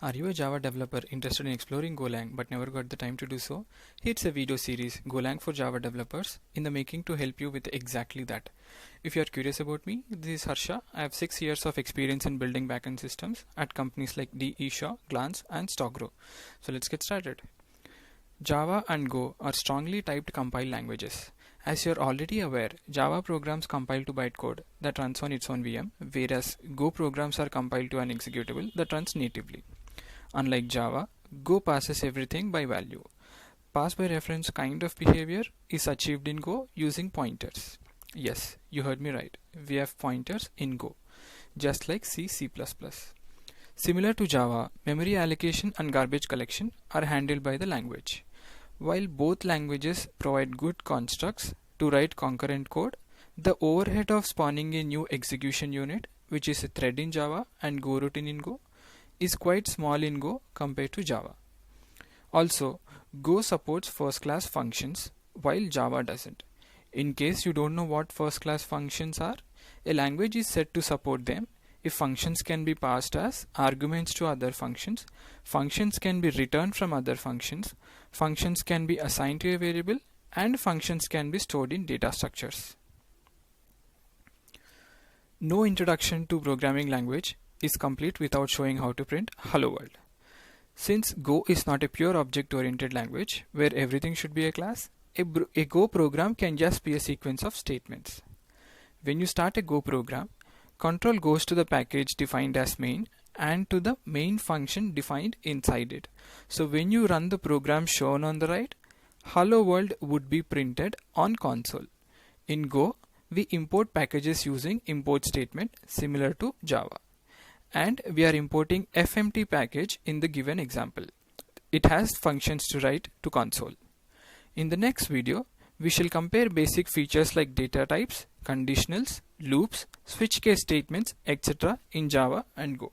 Are you a Java developer interested in exploring Golang but never got the time to do so? It's a video series, Golang for Java developers, in the making to help you with exactly that. If you are curious about me, this is Harsha. I have 6 years of experience in building backend systems at companies like D.E. Shaw, Glance and StockGro. So let's get started. Java and Go are strongly typed compile languages. As you're already aware, Java programs compile to bytecode that runs on its own VM, whereas Go programs are compiled to an executable that runs natively. Unlike Java, Go passes everything by value. Pass by reference kind of behavior is achieved in Go using pointers. Yes, you heard me right. We have pointers in Go, just like C++. Similar to Java, memory allocation and garbage collection are handled by the language. While both languages provide good constructs to write concurrent code, the overhead of spawning a new execution unit, which is a thread in Java and Go routine in Go, is quite small in Go compared to Java. Also, Go supports first-class functions while Java doesn't. In case you don't know what first-class functions are, a language is said to support them if functions can be passed as arguments to other functions, functions can be returned from other functions, functions can be assigned to a variable, and functions can be stored in data structures. No introduction to programming language is complete without showing how to print Hello World. Since Go is not a pure object-oriented language where everything should be a class, a Go program can just be a sequence of statements. When you start a Go program, control goes to the package defined as main and to the main function defined inside it. So when you run the program shown on the right, Hello World would be printed on console. In Go, we import packages using import statement similar to Java. And we are importing fmt package in the given example. It has functions to write to console. In the next video, we shall compare basic features like data types, conditionals, loops, switch case statements, etc. in Java and Go.